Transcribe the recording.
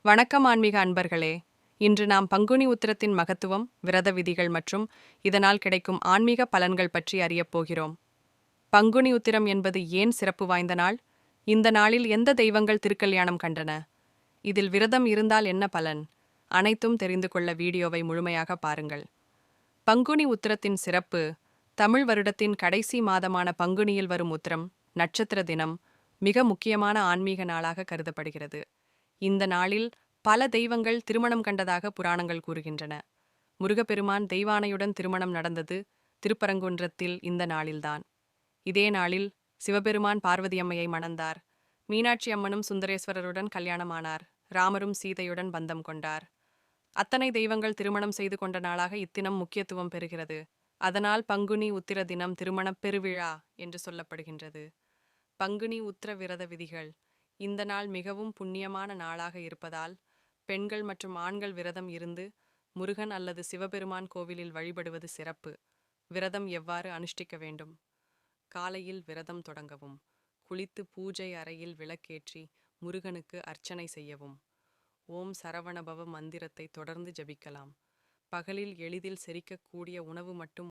வணக்கம் ஆன்மீக அன்பர்களே. இன்று நாம் பங்குனி உத்திரத்தின் மகத்துவம், விரத விதிகள் மற்றும் இதனால் கிடைக்கும் ஆன்மீக பலன்கள் பற்றி அறியப் போகிறோம். பங்குனி உத்திரம் என்பது ஏன் சிறப்பு வாய்ந்த நாள்? இந்த நாளில் எந்த தெய்வங்கள் திருக்கல்யாணம் கண்டன? இதில் விரதம் இருந்தால் என்ன பலன்? அனைத்தும் தெரிந்து கொள்ள வீடியோவை முழுமையாக பாருங்கள். பங்குனி உத்திரத்தின் சிறப்பு: தமிழ் வருடத்தின் கடைசி மாதமான பங்குனியில் வரும் உத்திரம் நட்சத்திர தினம் மிக முக்கியமான ஆன்மீக நாளாக கருதப்படுகிறது. இந்த நாளில் பல தெய்வங்கள் திருமணம் கண்டதாக புராணங்கள் கூறுகின்றன. முருகப்பெருமான் தெய்வானையுடன் திருமணம் நடந்தது திருப்பரங்குன்றத்தில் இந்த நாளில்தான். இதே நாளில் சிவபெருமான் பார்வதியம்மையை மணந்தார். மீனாட்சி அம்மனும் சுந்தரேஸ்வரருடன் கல்யாணமானார். ராமரும் சீதையுடன் பந்தம் கொண்டார். அத்தனை தெய்வங்கள் திருமணம் செய்து கொண்ட நாளாக இத்தினம் முக்கியத்துவம் பெறுகிறது. அதனால் பங்குனி உத்திர தினம் திருமணப் பெருவிழா என்று சொல்லப்படுகின்றது. பங்குனி உத்திர விரத விதிகள்: இந்த நாள் மிகவும் புண்ணியமான நாளாக இருப்பதால் பெண்கள் மற்றும் ஆண்கள் விரதம் இருந்து முருகன் அல்லது சிவபெருமான் கோவிலில் வழிபடுவது சிறப்பு. விரதம் எவ்வாறு அனுஷ்டிக்க வேண்டும்? காலையில் விரதம் தொடங்கவும். குளித்து பூஜை அறையில் விளக்கேற்றி முருகனுக்கு அர்ச்சனை செய்யவும். ஓம் சரவணபவ மந்திரத்தை தொடர்ந்து ஜபிக்கலாம். பகலில் எளிதில் செரிக்கக்கூடிய உணவு மட்டும்